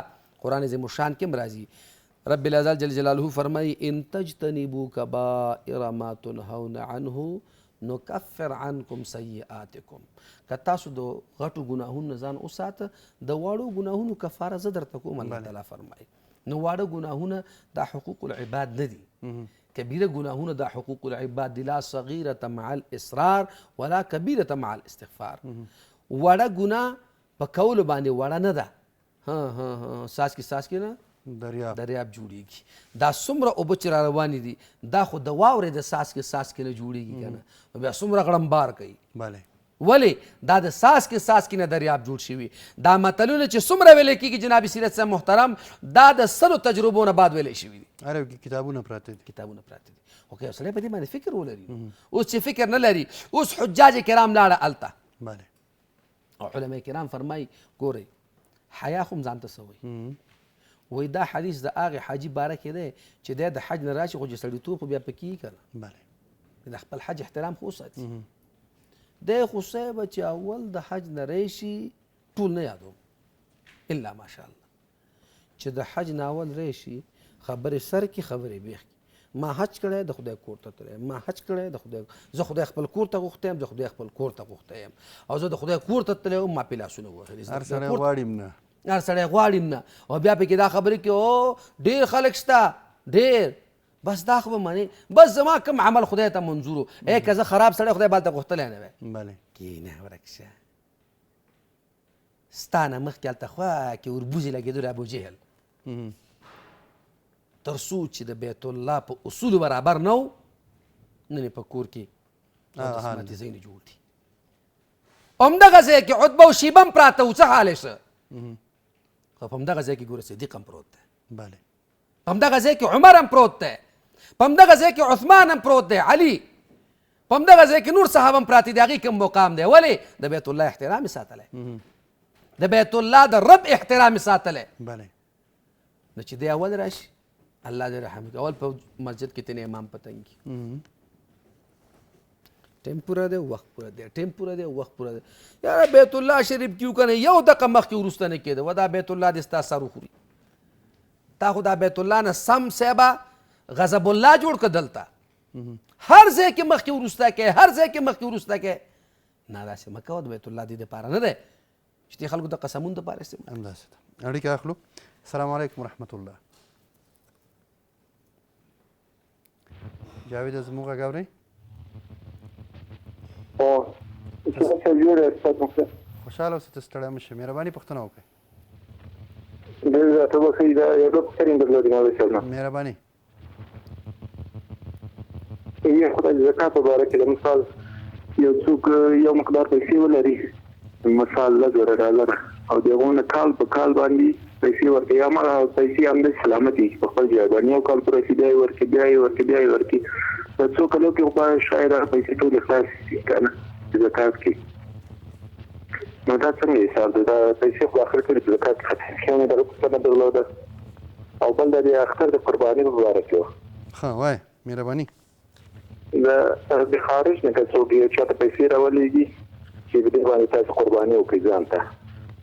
Speaker 2: قرآن عظیم الشان کې هم راځي رب العزت جل جلاله فرمایي ان تجتنبوا کبائر ما تنهون عنه نکفر عنکم سیئاتکم که تاسو د غټو ګناهونو نه ځان وساته د واړو ګناهونو کفاره زه درته کوم الله تعالی فرمایي نو واړه ګناهونه دا حقوق العباد نه دي کبیره ګناهونه دا حقوق العباد دي لا صغیرة مع الاصرار ولا کبیرة مع الاستغفار وړه ګناه په کولو باندې وړه نه ده څاڅکي نه دریاب جوړیږي دا څومره اوبه چې را روانې دي دا خو د واورې د څاڅکي نه جوړیږي که نه بیا څومره غړمبار کوي ولې دا د څاڅکي نه دریاب جوړ شوي دا متلونه چې څومره ویلی کېږي جناب سیرت صاحب محترم دا د 100 تجربو نه بعد ویلی شوي دي
Speaker 1: کتابونه پراته دي
Speaker 2: خو که یو سړی په دې باندې فکر ولري اوس چې فکر نه لري اوس حجاج کرام لاړه هلته او علما کرام فرمایي ګورئ حیا خو هم ځان ته څه وایي وای دا حدیث د هغې حاجي باره کې دی چې دی د حج نه راشي خو چې سړیتوب خو بیا پکې یي که نه د خپل حج احترام خو وساتي دی خو صاحبه چې اول د حج نه راشي ټول نه یادوم الا ماشاءالله چې د حج نه اول راشي خبرې سر کې خبرې بیخ کې ما حج کړی د خدای کور ته تللی ما حج کړی د خدای زه خدای خپل کور ته غوښتی یم زه خدای خپل کور ته غوښتی یم او زه د خدای کور ته تللی وم ما پې لاسونه ووهلي
Speaker 1: هر سړی غواړي نه
Speaker 2: هر سړی غواړي نه او بیا پکې دا خبرې کې او ډېر خلک شته ډېر بس دا خو به منې بس زما کوم عمل خدای ته منظور و که زه خراب سړی خدای بالته غوښتلی نه وی کښېنه ورک شه ستا نه مخکې هلته خوا کې وربوزې لګېدو د ابوجهل تر څو چې د بیت الله په اصولو برابر نه و نن یې په کور کې قسمتي ځای نه جوړ دي همدغه ځای کې عتبه و شیبه هم پراته و څه حال یې څه خو په همدغه ځای کې ګوره صدیق هم پروت دی په همدغه ځای کې عمر هم پروت دی په همدغه ځای کې عثمان هم پروت دی علي په همدغه ځای کې نور صحابه هم پراته دي هغې کوم مقام دی ولې د بیت الله احترام یې ساتلی د بیت الله د رب احترام یې ساتلی نو چې دی اول راشي الله دې رحم وکړي اول په مسجد کې تنې امام پتنګي ټایم پوره دی وخت پوره دی ټایم پوره دی وخت پوره دی یاره بیت الله شریف کې وکنه یو دقه مخکې وروسته نه کېده و دا بیت الله دې ستا سر وخوري تا خو دا بیت الله نه سم صاحبه غضب الله جوړ کړه دلته هر ځای کې مخکې وروسته کوې هر ځای کې مخکې وروسته کوې نه داسې مه کوه د بیت الله دې دپاره نه دی چې دې خلکو د قسمونو دپاره استعمال
Speaker 1: همداسې ده اړیکه اخلو السلام علیکم ورحمت الله جاوید زموږ غږ اورئ خوشحاله اوسئ ته ستړی مه شئ مهرباني پوښتنه وکړئ مهرباني
Speaker 4: خدای زکات په باره کې د مثال یو څوک یو مقدار پیسې ولري مثال $1,000 او د هغو نه کال په کال باندې پیسې ورکوي هماغه پیسې همداسې سلامت وي په خپل ځای باندې یو کال پوره شي بیا یې ورکړي بیا یې ورکړي بیا یې ورکړي په څو کالو کې خو به شاید هغه پیسې ټولې خلاصې شي که نه زکات کې نو دا څنګه حساب دی دا پیسې خو اخر کې د زکات څخه شوې دغه پوښتنه درلوده او بل د اختر د قرباني په باره کې وه
Speaker 1: ښه وایه مهرباني
Speaker 4: د خارج نه که څوک یو چاته پیسې راولېږي چې په دې باندې تاسو قرباني وکړئ ځان ته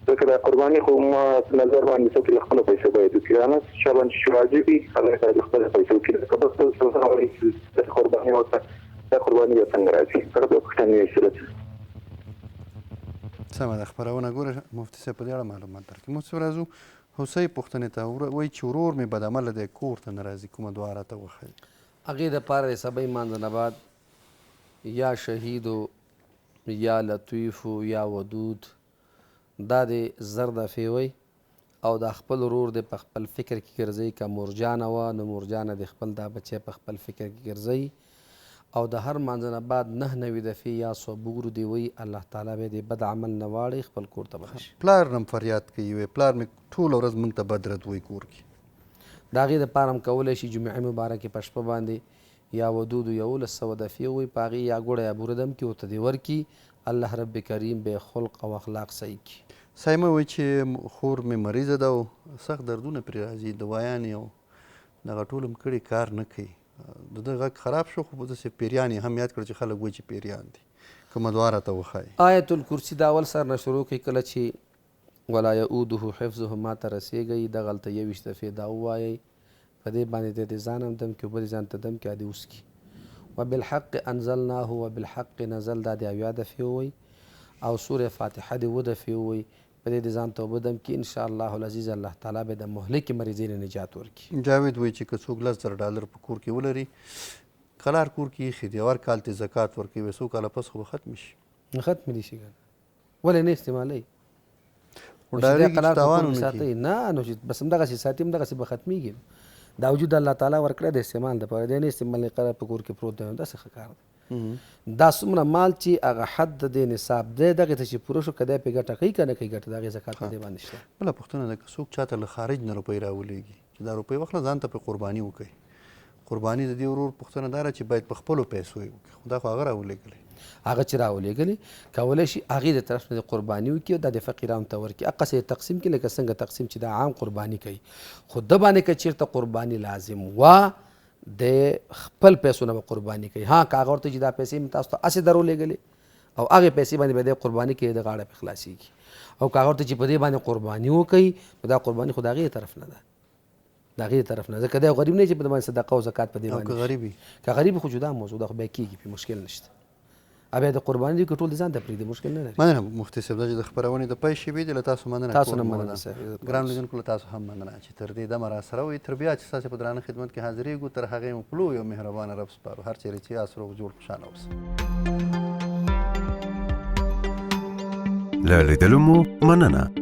Speaker 4: ځکه دا قرباني خو ما په نظر باندې څوک له خپلو پیسو باید وکړي نه چا باندې چې واجب وي هغه باید له خپلو پیسو وکړي که بس تاسو راوړئ چې قرباني وکړه دا قرباني بیا څنګه راځي هغه بیا پوښتنې وي صورت
Speaker 1: سمه ده خپرونه ګوره مفتي صاحب په دې اړه معلومات درکړي مفتي صاحب راځو هوسۍ پوښتنې ته وایي چې ورور مې بدعمله دی کور ته نه راځي کومه دعا راته وښایي
Speaker 2: هغې دپاره د سبا لمانځه نه بعد یا شهیدو یا لطیفو یا ودود دا د زر دفعې وی او دا خپل ورور د په خپل فکر کې ګرځوي که مورجانه وه نو مورجانه د خپل دا بچی په خپل فکر کې ګرځوي او د هر مانځه نه بعد 9 دفعې یا صبور دی وی الله تعالی به د بد عمل نه واړي خپل کور ته بخښي
Speaker 1: پلار نم فریاد کوي وی پلار مې ټوله ورځ موږ ته بد رد وی کور کې
Speaker 2: د هغې دپاره هم کولی شي جمعې مبارکې په شپه باندې یا ودودو 1100 دفعې وی په هغې یا ګوړه یا بوره دم کې ورته دې ورکړي الله رب کریم به خلق او اخلاق صحیح کړي
Speaker 1: سایمه وایي چې خور مې مریضه ده او سخت دردونه پرې راځي دوايانې او دغه ټول هم کړي کار نه کوي د ده غږ خراب شو خو داسې پیریان یې هم یاد کړه چې خلک وایي چې پیریان دي کومه دعا راته وښایي
Speaker 2: آیت الکرسي د اول سر نه شروع کړي کله چې ولا یعوده حفظهما ته رسېږئ دغلته 21 دفعې دا ووایئ په دې باندې د ځان هم دم کې اوبه د ځان ته دم کې عادي وسکي وبالحق انزلناه وبالحق نزل دا د 70 دفعې ووایي او سوره فاتحه د 7 دفعې ووایي په دې د ځان ته اوبه دم کې انشاءالله العزیز الله تعالی به د مهلکې مریضۍ نه نجات ورکړي
Speaker 1: جاوید وایي چې که څوک $10,000 په کور کې ولري قلار کور کې ایښي دي اور کال ته زکات ورکوي وایي څو کاله پس خو به ختم شي
Speaker 2: ختم دي شي کنه ولې نه استعمالوي
Speaker 1: خو ډارېږي چې تاوان ونه
Speaker 2: ساتي نه نو چې بس همدغسې ساتي همدغسې به ختمېږي دا وجود الله تعالی ورکړی د استعمال دپاره دی نه استعمال قرار په کور کې پروت دی داسې ښه کار دی دا څومره مال چې هغه حد د دې نصاب دی دغې ته چې پوره شو که دی پرې ګټه کوي که نه کوي ګټه د هغې زکات په دې باندې شته
Speaker 1: بله پوښتنه ده که څوک چاته له خارج نه روپۍ راولېږي چې دا روپۍ واخله ځان ته پرې قرباني وکړي قرباني د دې ورور پوښتنه دا ده چې باید په خپلو پیسو یې وکړي خو دا خو هغه راولېږلی
Speaker 2: هغه چې راولېږلي کولی شي هغې د طرف نه د قرباني وکړي او دا د فقیرانو ته ورکړي هغسې تقسیم کړي لکه څنګه تقسیم چې دا عام قرباني کوي خو ده باندې که چېرته قرباني لازم وه د خپل پیسو نه به قرباني کوي ها که هغه ورته چې دا پیسې مې تاسو ته هسې درولېږلې او هغې پیسې باندې به دی قرباني کوي د غاړه پې خلاصېږي او که هغه ورته چې په دې باندې قرباني وکوي نو دا قرباني خو د هغې طرف نه ده د هغې طرف نه ځکه دی غریب نه چې په دې باندې صدقه او زکات په دې باندې
Speaker 1: که غریب وي
Speaker 2: که غریب خو جدا موضوع ده خو بیا کېږي پې مشکل نشته بیا د قرباني دی که ټول د ځان ته پرېږدي مشکل نه لري
Speaker 1: مننه مفتي صاحب دا چې د خپرونې د پای شېبې دي له تاسو مننه
Speaker 2: تاسو نه مننه
Speaker 1: ګران لیدونکو له تاسو هم مننه چې تر دې دمه راسره وئ تر بیا چې ستاسې په درانه خدمت کې حاضرېږو تر هغې مو په لوی او مهربانه رب سپارو هر چیرې چې یاست روغ جوړ خوشحاله اوسئ
Speaker 5: له لیدلو مو مننه